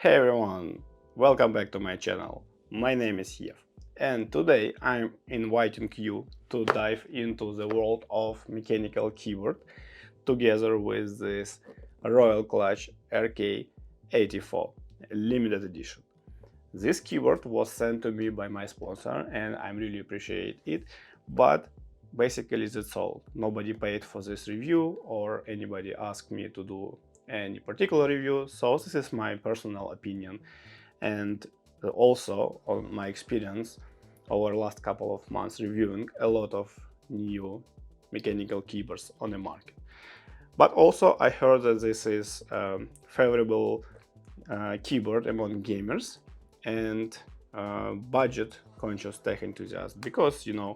Hey everyone, welcome back to my channel. My name is Yev, and today I'm inviting you to dive into the world of mechanical keyboard together with this Royal Kludge RK84 limited edition. This keyboard was sent to me by my sponsor and I really appreciate it, but basically that's all. Nobody paid for this review or anybody asked me to do any particular review, so this is my personal opinion and also on my experience over the last couple of months reviewing a lot of new mechanical keyboards on the market. But also I heard that this is a favorable keyboard among gamers and budget conscious tech enthusiasts, because you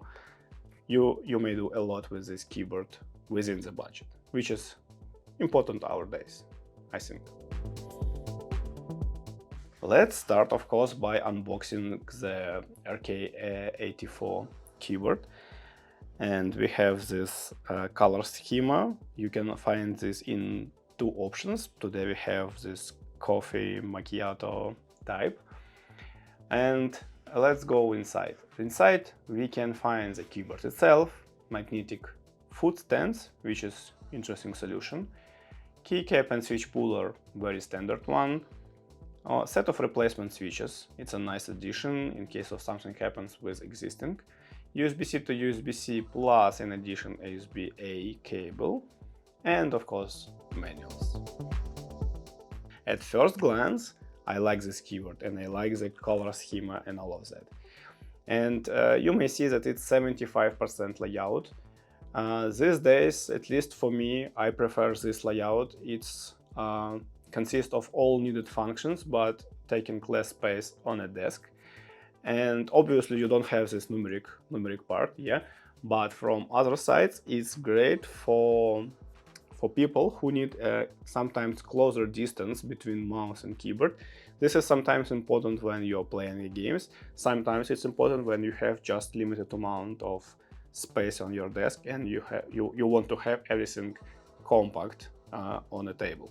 may do a lot with this keyboard within the budget, which is important nowadays, I think. Let's start, of course, by unboxing the RK84 keyboard. And we have this color schema. You can find this in two options. Today we have this coffee macchiato type. And let's go inside. Inside we can find the keyboard itself, magnetic foot stands, which is interesting solution, keycap and switch puller, very standard one, a set of replacement switches, it's a nice addition in case of something happens with existing, USB-C to USB-C plus in addition USB-A cable, and of course manuals. At first glance I like this keyboard and I like the color schema and all of that. And you may see that it's 75% layout. These days, at least for me, I prefer this layout. It's consists of all needed functions, but taking less space on a desk. And obviously you don't have this numeric part, yeah. But from other sides, it's great for people who need sometimes closer distance between mouse and keyboard. This is sometimes important when you're playing games. Sometimes it's important when you have just limited amount of space on your desk and you want to have everything compact on a table.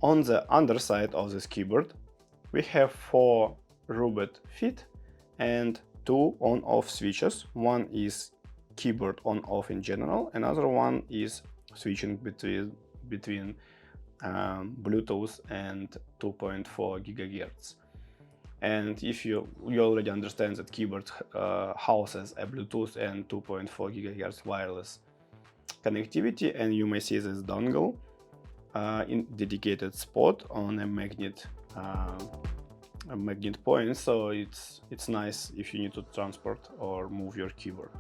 On the underside of this keyboard we have 4 rubbed feet and 2 on-off switches. One is keyboard on-off in general, another one is switching between Bluetooth and 2.4 GHz. And if you already understand that keyboard houses a Bluetooth and 2.4 GHz wireless connectivity, and you may see this dongle in dedicated spot on a magnet point, so it's nice if you need to transport or move your keyboard.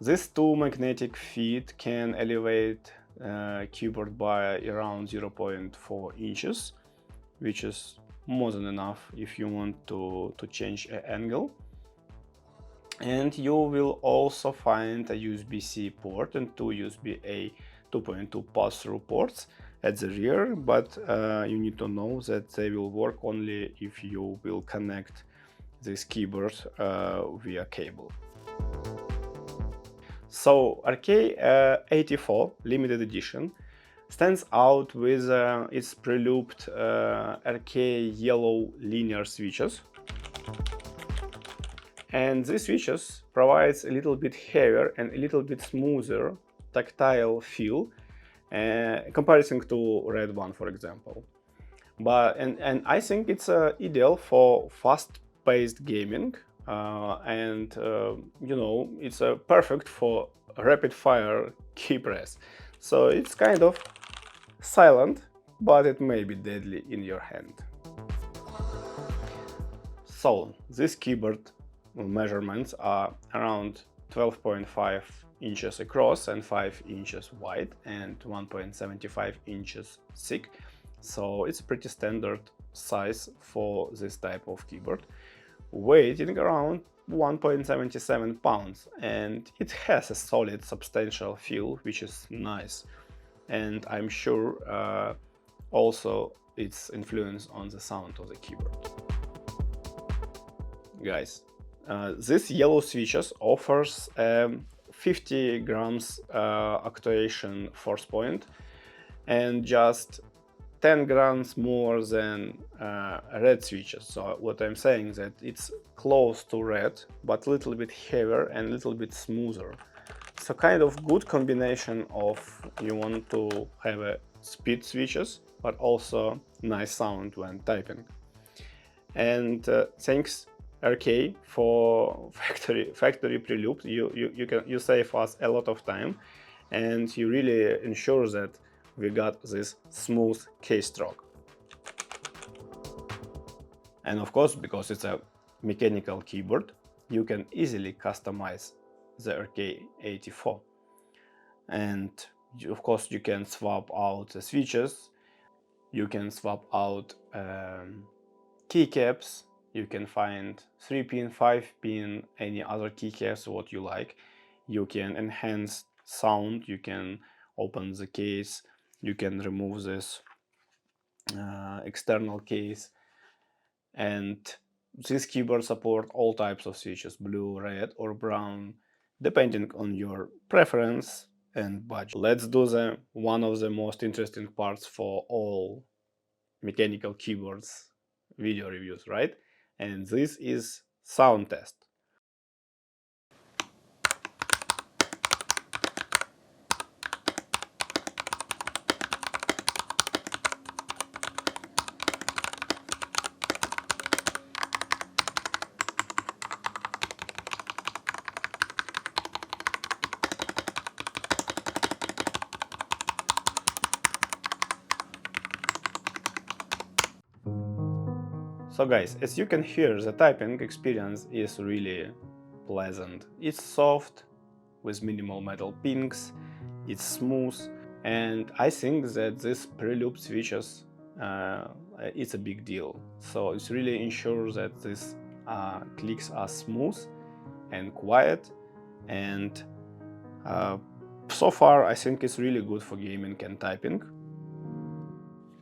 These 2 magnetic feet can elevate keyboard by around 0.4 inches, which is more than enough if you want to change an angle. And you will also find a USB-C port and 2 USB-A 2.2 pass-through ports at the rear, but you need to know that they will work only if you will connect this keyboard via cable. So RK84 limited edition stands out with its pre-lubed RK yellow linear switches, and these switches provides a little bit heavier and a little bit smoother tactile feel comparison to red one, for example. But and I think it's ideal for fast-paced gaming, and it's perfect for rapid-fire key press. So it's kind of silent, but it may be deadly in your hand. So this keyboard measurements are around 12.5 inches across and 5 inches wide and 1.75 inches thick. So it's pretty standard size for this type of keyboard, weighing around 1.77 pounds, and it has a solid substantial feel, which is nice. And I'm sure also its influence on the sound of the keyboard. Guys, this yellow switches offers 50 grams actuation force point and just 10 grams more than red switches. So what I'm saying is that it's close to red, but a little bit heavier and a little bit smoother. So kind of good combination of you want to have a speed switches, but also nice sound when typing. And thanks RK for factory pre-lubed. You save us a lot of time, and you really ensure that we got this smooth keystroke. And of course, because it's a mechanical keyboard, you can easily customize the RK84. And of course, you can swap out the switches, you can swap out keycaps, you can find 3-pin, 5-pin, any other keycaps, what you like. You can enhance sound, you can open the case, you can remove this external case. And this keyboard supports all types of switches, blue, red or brown, depending on your preference and budget. Let's do one of the most interesting parts for all mechanical keyboards video reviews, right? And this is sound test. So guys, as you can hear, the typing experience is really pleasant. It's soft, with minimal metal pings, it's smooth, and I think that this pre-lubed switches, it's a big deal. So it really ensures that these clicks are smooth and quiet, and so far I think it's really good for gaming and typing.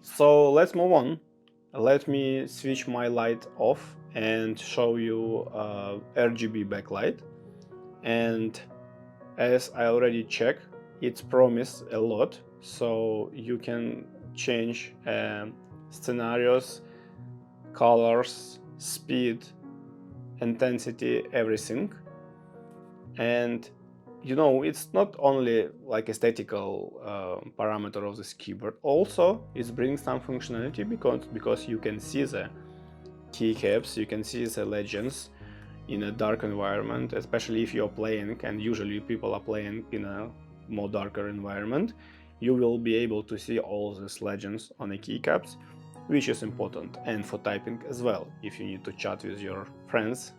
So let's move on. Let me switch my light off and show you RGB backlight. And as I already checked, it's promised a lot, so you can change scenarios, colors, speed, intensity, everything. And you know, it's not only like aesthetical parameter of this keyboard, also it brings some functionality because you can see the keycaps, you can see the legends in a dark environment, especially if you're playing, and usually people are playing in a more darker environment. You will be able to see all these legends on the keycaps, which is important, and for typing as well. If you need to chat with your friends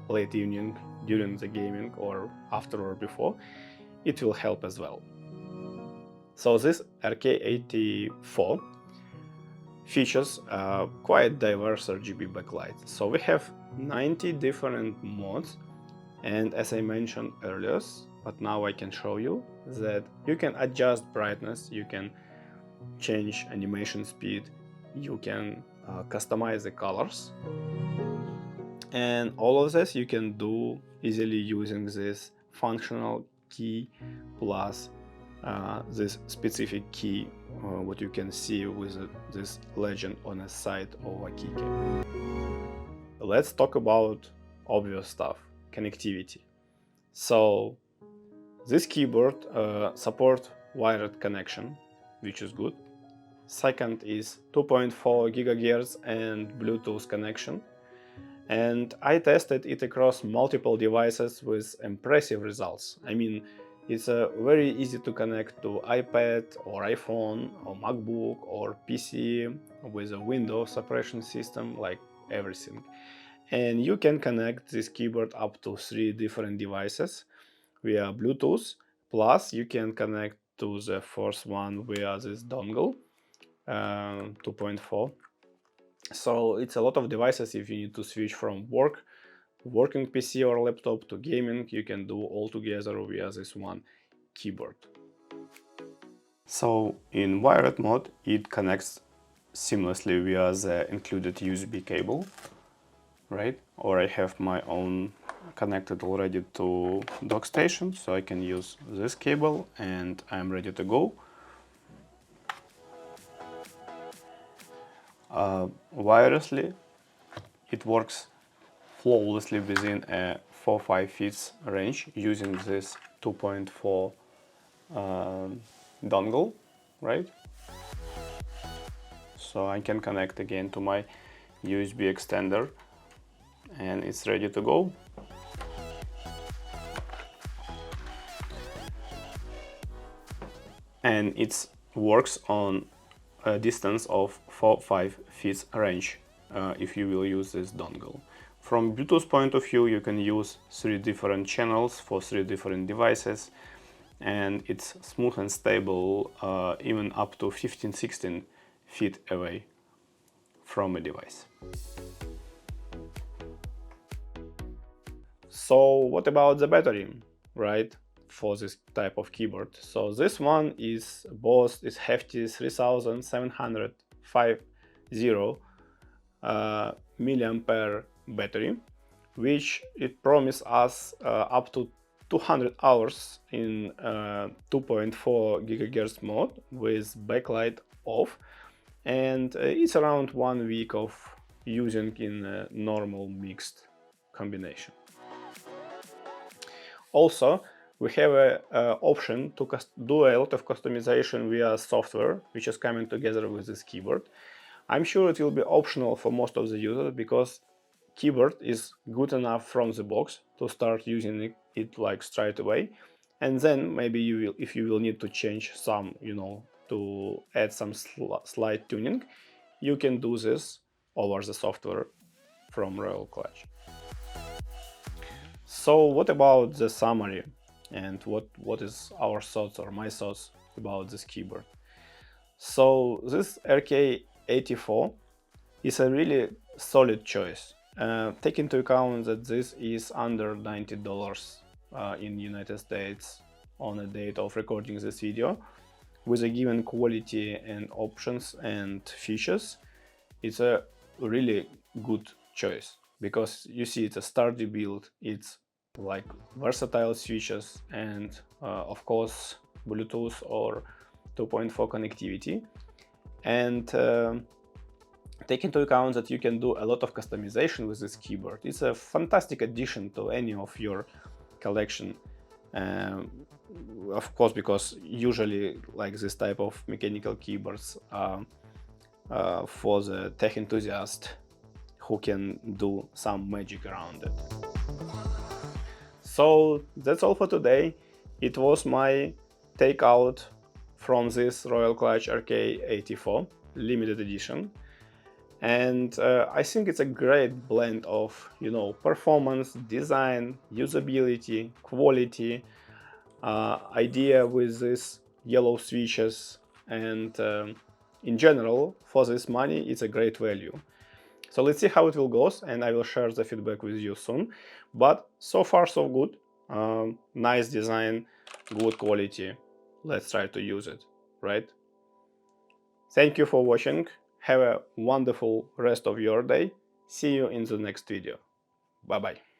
late evening during the gaming or after or before, it will help as well. So this RK84 features quite diverse RGB backlight. So we have 90 different modes, and as I mentioned earlier, but now I can show you that you can adjust brightness, you can change animation speed, you can customize the colors, and all of this you can do easily using this functional key plus this specific key, what you can see with this legend on the side of a keycap. Let's talk about obvious stuff, connectivity. So this keyboard supports wired connection, which is good. Second is 2.4 GHz and Bluetooth connection. And I tested it across multiple devices with impressive results. I mean, it's very easy to connect to iPad or iPhone or MacBook or PC with a Windows operating system, like everything. And you can connect this keyboard up to 3 different devices via Bluetooth, plus you can connect to the first one via this dongle 2.4. So it's a lot of devices. If you need to switch from working PC or laptop to gaming, you can do all together via this one keyboard. So in wired mode, it connects seamlessly via the included USB cable, right? Or I have my own connected already to dock station, so I can use this cable and I'm ready to go. wirelessly. It works flawlessly within a 4-5 feet range using this 2.4 dongle, right? So I can connect again to my USB extender and it's ready to go. And it works on a distance of 4-5 feet range if you will use this dongle. From Bluetooth point of view, you can use 3 different channels for 3 different devices, and it's smooth and stable even up to 15-16 feet away from a device. So what about the battery, right, for this type of keyboard? So this one is Bose is hefty 3750 milliampere battery, which it promises us up to 200 hours in 2.4 GHz mode with backlight off, and it's around 1 week of using in a normal mixed combination. Also, we have an option to do a lot of customization via software, which is coming together with this keyboard. I'm sure it will be optional for most of the users because keyboard is good enough from the box to start using it like straight away, and then maybe you will, if you will need to change some, to add some slight tuning, you can do this over the software from Royal Kludge. So what about the summary and what is our thoughts or my thoughts about this keyboard? So this RK84 is a really solid choice. Take into account that this is under $90 in United States on a date of recording this video. With a given quality and options and features, it's a really good choice because you see it's a sturdy build, it's like versatile switches and of course Bluetooth or 2.4 connectivity, and take into account that you can do a lot of customization with this keyboard. It's a fantastic addition to any of your collection. Of course, because usually like this type of mechanical keyboards are for the tech enthusiast who can do some magic around it. So that's all for today. It was my takeout from this Royal Kludge RK84 limited edition. And I think it's a great blend of, performance, design, usability, quality, idea with these yellow switches, and in general, for this money, it's a great value. So let's see how it will go, and I will share the feedback with you soon. But so far, so good. Nice design, good quality. Let's try to use it, right? Thank you for watching. Have a wonderful rest of your day. See you in the next video. Bye-bye.